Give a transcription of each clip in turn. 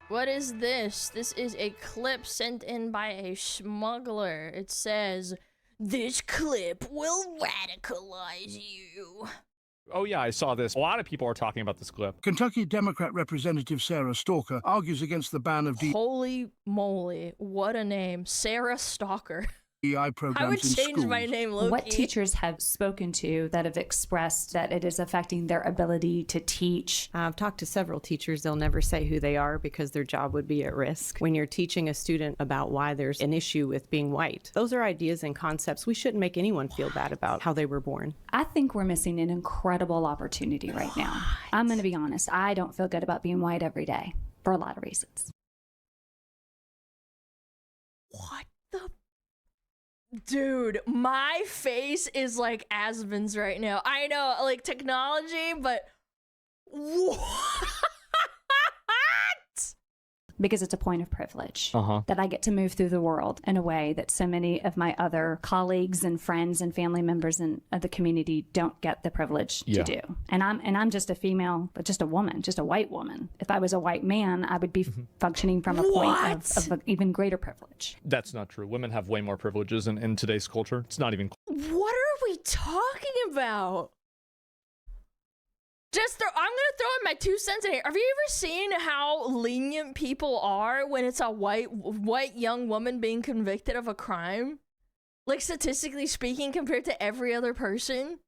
What is this? This is a clip sent in by a smuggler. It says, "This clip will radicalize you." Oh yeah, I saw this. A lot of people are talking about this clip. Kentucky Democrat Representative Sarah Stalker argues against the ban of Holy moly, what a name. Sarah Stalker. DEI programs I would in change schools. my name, Loki. What teachers have spoken to that have expressed that it is affecting their ability to teach? I've talked to several teachers. They'll never say who they are because their job would be at risk. When you're teaching a student about why there's an issue with being white, those are ideas and concepts we shouldn't make anyone feel bad about how they were born. I think we're missing an incredible opportunity right now. I'm going to be honest. I don't feel good about being white every day for a lot of reasons. What the? Dude, my face is like Asmons right now. I know, like, technology, but what? Because it's a point of privilege Uh-huh. that I get to move through the world in a way that so many of my other colleagues and friends and family members in the community don't get the privilege to do. And I'm just a female, but just a woman, just a white woman. If I was a white man, I would be functioning from a point of an even greater privilege. That's not true. Women have way more privileges in today's culture. It's not even. What are we talking about? I'm gonna throw in my 2 cents in here. Have you ever seen how lenient people are when it's a white young woman being convicted of a crime? Like, statistically speaking, compared to every other person?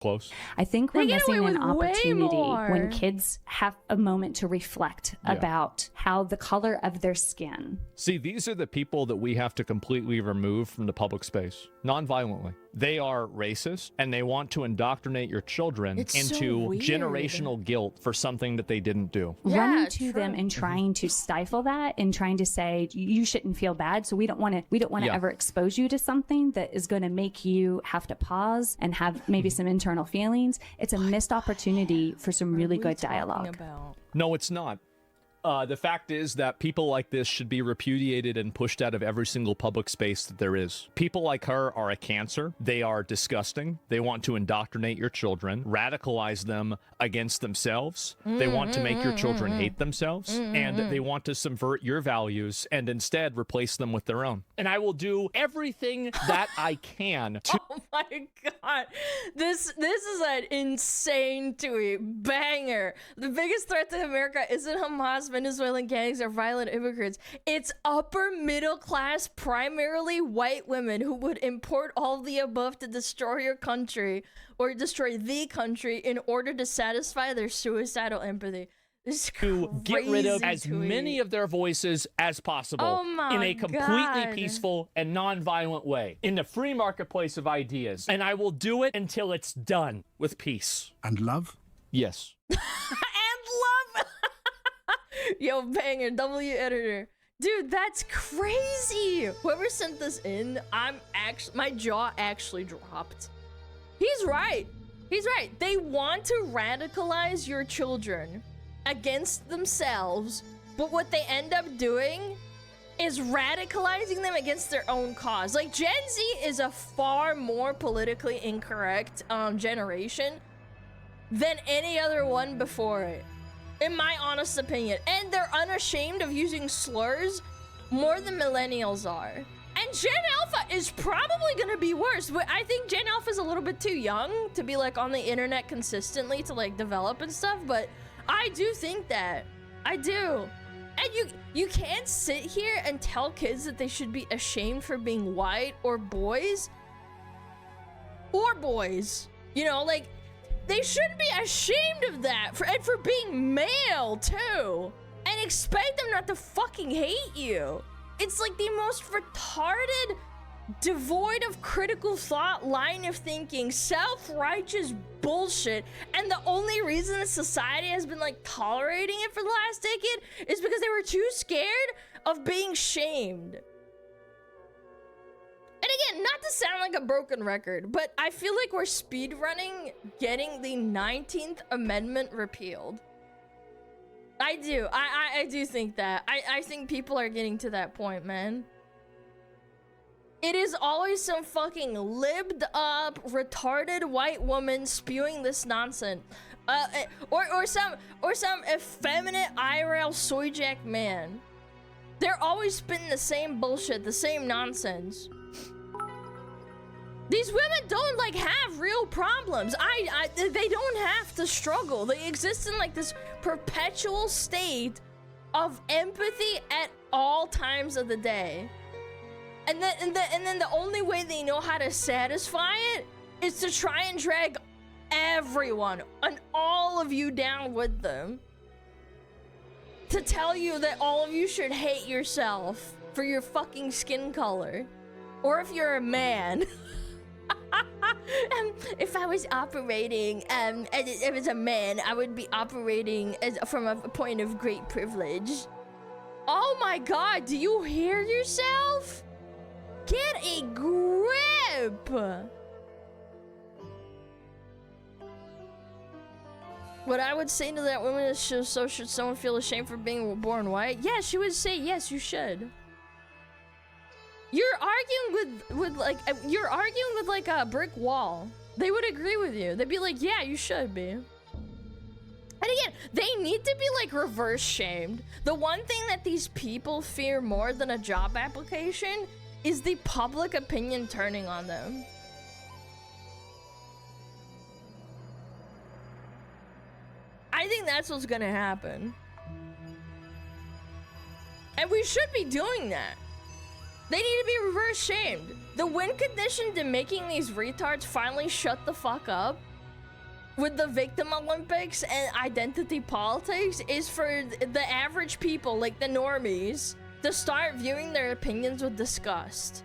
Close. I think we're missing an opportunity more. when kids have a moment to reflect about how the color of their skin. See, these are the people that we have to completely remove from the public space, non-violently. They are racist, and they want to indoctrinate your children into generational guilt for something that they didn't do. Running to them and trying to stifle that and trying to say you shouldn't feel bad, so we don't want to ever expose you to something that is going to make you have to pause and have maybe some internal feelings. It's a missed opportunity for some really good dialogue. No, it's not. The fact is that people like this should be repudiated and pushed out of every single public space that there is. People like her are a cancer. They are disgusting. They want to indoctrinate your children, radicalize them against themselves. They want to make your children hate themselves, and they want to subvert your values and instead replace them with their own. And I will do everything that I can to— Oh my god. This is an insane tweet. Banger. The biggest threat to America isn't Hamas, Venezuelan gangs, or violent immigrants. It's upper middle class, primarily white women who would import all the above to destroy your country or destroy the country in order to satisfy their suicidal empathy. This is to get rid of as many of their voices as possible in a completely peaceful and non-violent way in the free marketplace of ideas. And I will do it until it's done with peace. And love? Yes. And love. Yo, banger, W editor. Dude, that's crazy. Whoever sent this in, my jaw actually dropped. He's right. He's right. They want to radicalize your children against themselves, but what they end up doing is radicalizing them against their own cause. Like, Gen Z is a far more politically incorrect generation than any other one before it, in my honest opinion. And they're unashamed of using slurs more than millennials are. And Gen Alpha is probably gonna be worse, but I think Gen Alpha is a little bit too young to be like on the internet consistently to like develop and stuff, but I do think that. I do. And you can't sit here and tell kids that they should be ashamed for being white or boys. Or boys. You know, like, they shouldn't be ashamed of that and for being male too. And expect them not to fucking hate you. It's like the most retarded, devoid of critical thought, line of thinking, self-righteous bullshit. And the only reason that society has been like tolerating it for the last decade is because they were too scared of being shamed. And again, not to sound like a broken record, but I feel like we're speedrunning getting the 19th Amendment repealed. I do. I do think that. I think people are getting to that point, man. It is always some fucking libbed up, retarded white woman spewing this nonsense. Or some effeminate IRL soy jack man. They're always spitting the same bullshit, the same nonsense. These women don't like have real problems. They don't have to struggle. They exist in like this perpetual state of empathy at all times of the day. And then the only way they know how to satisfy it is to try and drag everyone and all of you down with them. To tell you that all of you should hate yourself for your fucking skin color. Or if you're a man. If I was operating as a man, I would be operating from a point of great privilege. Oh my god, do you hear yourself? Get a grip! What I would say to that woman is, should someone feel ashamed for being born white? Yeah, she would say, yes, you should. You're arguing with like a brick wall. They would agree with you. They'd be like, yeah, you should be. And again, they need to be like reverse shamed. The one thing that these people fear more than a job application is the public opinion turning on them. I think that's what's gonna happen. And we should be doing that. They need to be reverse shamed. The win condition to making these retards finally shut the fuck up with the victim Olympics and identity politics is for the average people, like the normies, to start viewing their opinions with disgust.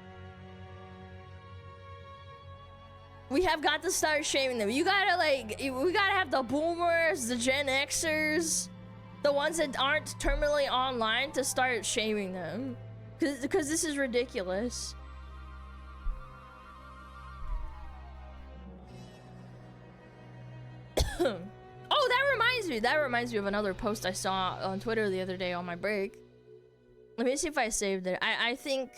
We have got to start shaming them. You gotta we gotta have the boomers, the Gen Xers, the ones that aren't terminally online to start shaming them. Because this is ridiculous. Oh, that reminds me of another post I saw on Twitter the other day on my break. Let me see if I saved it. I think...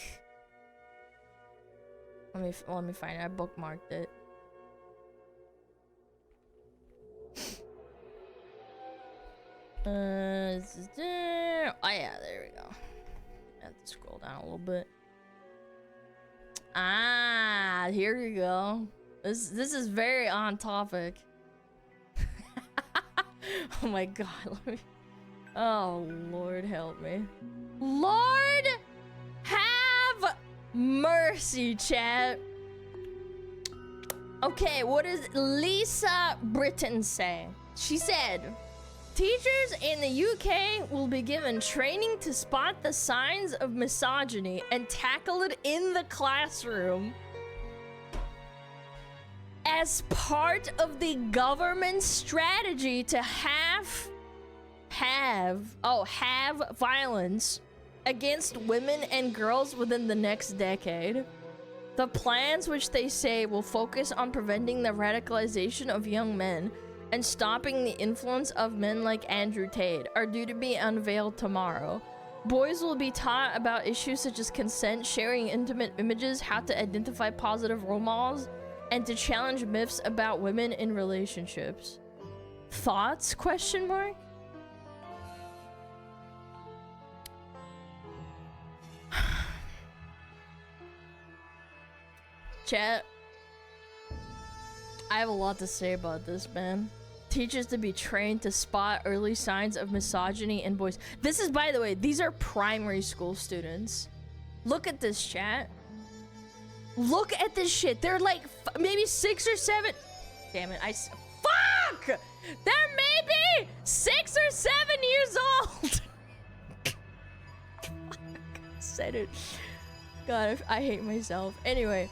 Let me find it. I bookmarked it. Oh yeah, there we go. I have to scroll down a little bit. Ah, here we go. This is very on topic. Oh my god, let me... Oh, Lord help me. Lord have mercy, chat. Okay, what does Lisa Britton say? She said, teachers in the UK will be given training to spot the signs of misogyny and tackle it in the classroom as part of the government's strategy to have violence against women and girls within the next decade. The plans, which they say will focus on preventing the radicalization of young men and stopping the influence of men like Andrew Tate, are due to be unveiled tomorrow. Boys will be taught about issues such as consent, sharing intimate images, how to identify positive role models, and to challenge myths about women in relationships. Thoughts? Question mark? Chat, I have a lot to say about this, man. Teachers to be trained to spot early signs of misogyny in boys. This is, by the way, these are primary school students. Look at this, chat. Look at this shit. They're like maybe 6 or 7. Damn it, fuck! They're maybe 6 or 7 years old. I said it. God, I hate myself. Anyway,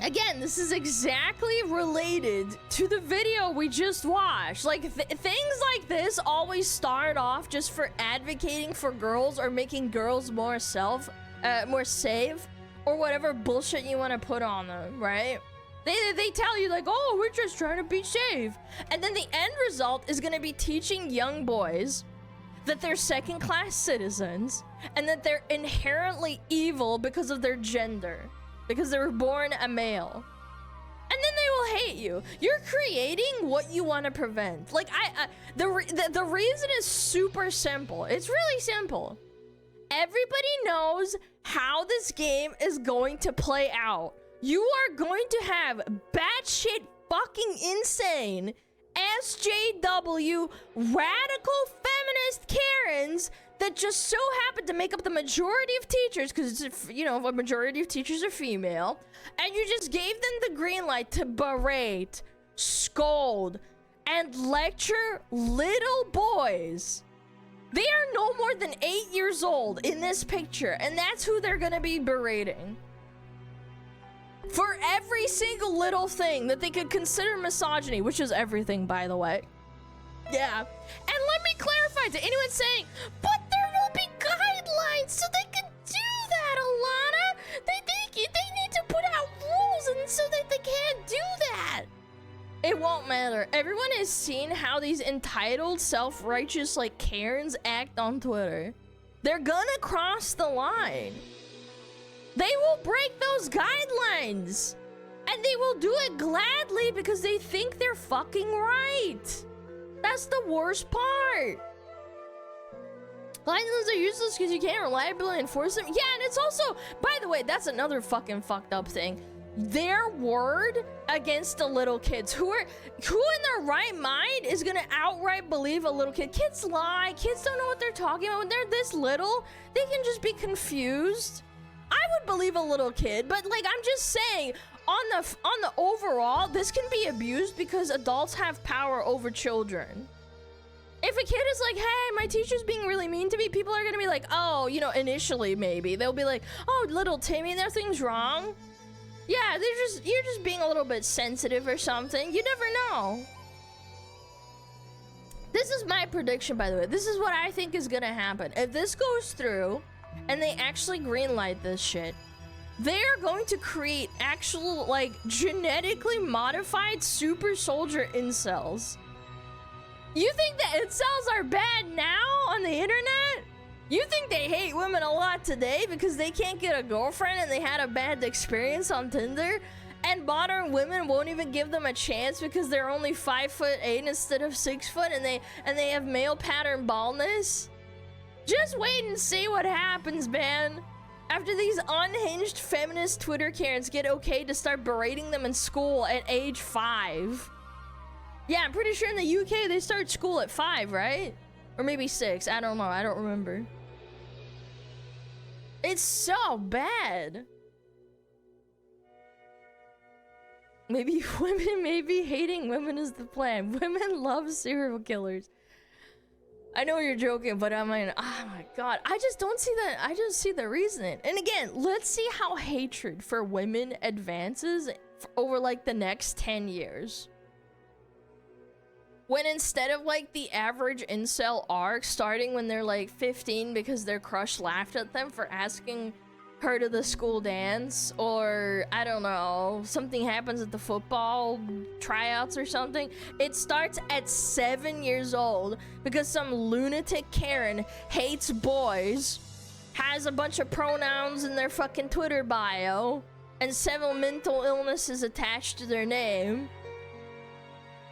again, this is exactly related to the video we just watched. Like, things like this always start off just for advocating for girls or making girls more safe, or whatever bullshit you want to put on them, right? They tell you like, oh, we're just trying to be safe. And then the end result is going to be teaching young boys that they're second-class citizens, and that they're inherently evil because of their gender, because they were born a male. And then they will hate you. You're creating what you want to prevent. Like, the reason is super simple. It's really simple. Everybody knows how this game is going to play out. You are going to have batshit fucking insane SJW radical feminist Karens that just so happen to make up the majority of teachers, because, you know, a majority of teachers are female, and you just gave them the green light to berate, scold, and lecture little boys. They are no more than 8 years old in this picture, and that's who they're gonna be berating. For every single little thing that they could consider misogyny, which is everything, by the way. Yeah. And let me clarify to anyone saying, but there will be guidelines so they can do that, Alana. They need to put out rules and so that they can't do that. It won't matter. Everyone has seen how these entitled, self-righteous, like, Karens act on Twitter. They're gonna cross the line. They will break those guidelines. And they will do it gladly because they think they're fucking right. That's the worst part. Guidelines are useless because you can't reliably enforce them. Yeah, and it's also, by the way, that's another fucking fucked up thing. Their word against the little kids. Who in their right mind is gonna outright believe a little kid? Kids lie. Kids don't know what they're talking about. When they're this little, they can just be confused. I would believe a little kid, but like, I'm just saying, on the overall, this can be abused because adults have power over children. If a kid is like, hey, my teacher's being really mean to me, people are gonna be like, oh, you know, initially maybe they'll be like, oh, little Timmy, nothing's wrong. Yeah, you're just being a little bit sensitive or something. You never know. This is my prediction, by the way. This is what I think is gonna happen. If this goes through and they actually greenlight this shit, they're going to create actual, like, genetically modified super soldier incels. You think that incels are bad now on the internet? You think they hate women a lot today because they can't get a girlfriend and they had a bad experience on Tinder? And modern women won't even give them a chance because they're only 5'8" instead of 6 foot, and they have male pattern baldness? Just wait and see what happens, man. After these unhinged feminist Twitter Karens get okay to start berating them in school at age 5. Yeah, I'm pretty sure in the UK they start school at 5, right? Or maybe 6, I don't know, I don't remember. It's so bad. Maybe hating women is the plan. Women love serial killers. I know you're joking, but I mean, oh my god, I just don't see that. I just see the reasoning. And again, let's see how hatred for women advances over like the next 10 years. When instead of like the average incel arc starting when they're like 15 because their crush laughed at them for asking her to the school dance, or I don't know, something happens at the football tryouts or something, it starts at 7 years old because some lunatic Karen hates boys, has a bunch of pronouns in their fucking Twitter bio, and several mental illnesses attached to their name.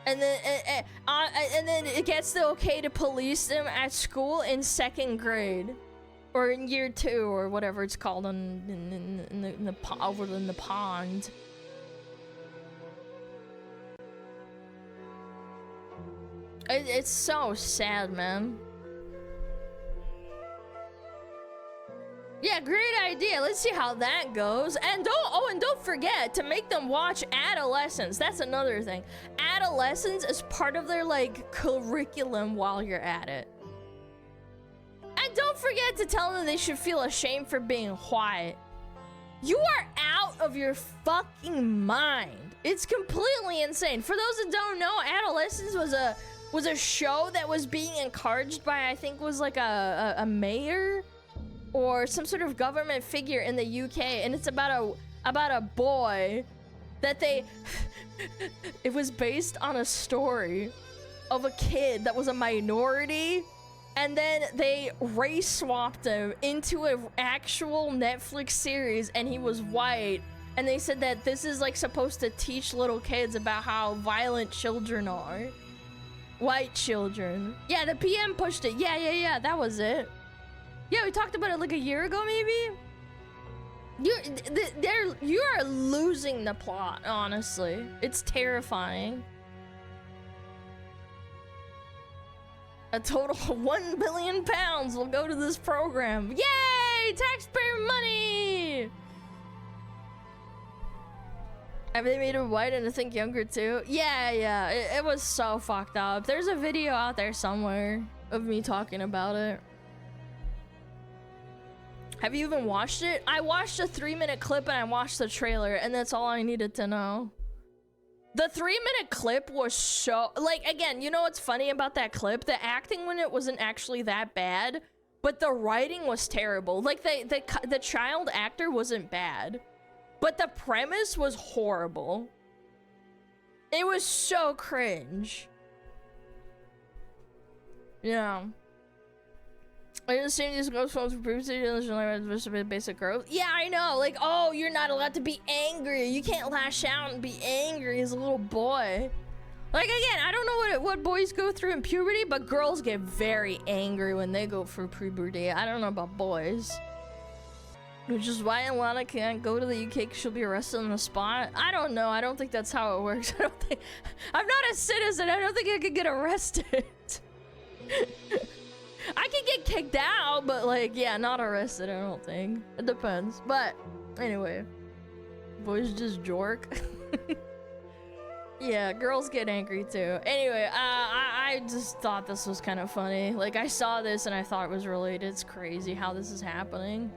And then it gets the okay to police them at school in 2nd grade. Or in year 2, or whatever it's called over in the pond. It's so sad, man. Yeah, great idea. Let's see how that goes. And don't forget to make them watch Adolescence. That's another thing. Adolescence is part of their like curriculum while you're at it. And don't forget to tell them they should feel ashamed for being white. You are out of your fucking mind. It's completely insane. For those that don't know, Adolescence was a show that was being encouraged by, I think, was like a mayor or some sort of government figure in the UK, and it's about a boy that it was based on a story of a kid that was a minority. And then they race swapped him into an actual Netflix series, and he was white. And they said that this is like supposed to teach little kids about how violent children are. White children. Yeah, the PM pushed it. Yeah, that was it. Yeah, we talked about it like a year ago, maybe? You are losing the plot, honestly. It's terrifying. A total of £1 billion will go to this program. Yay! Taxpayer money! Have they made him white and I think younger too? Yeah. It was so fucked up. There's a video out there somewhere of me talking about it. Have you even watched it? I watched a 3-minute clip and I watched the trailer, and that's all I needed to know. The 3-minute clip was so, like, again, you know what's funny about that clip? The acting when it wasn't actually that bad, but the writing was terrible. Like, the child actor wasn't bad, but the premise was horrible. It was so cringe. Yeah. I just seen these ghost phones for previously basic growth. Yeah, I know. Like, oh, you're not allowed to be angry. You can't lash out and be angry as a little boy. Like, again, I don't know what boys go through in puberty, but girls get very angry when they go through puberty. I don't know about boys. Which is why Alana can't go to the UK because she'll be arrested on the spot. I don't know. I don't think that's how it works. I'm not a citizen. I don't think I could get arrested. I could get kicked out, but like, yeah, not arrested, I don't think. It depends. But anyway, boys just jork. Yeah, girls get angry too. Anyway, I just thought this was kind of funny. Like, I saw this and I thought it was related. It's crazy how this is happening.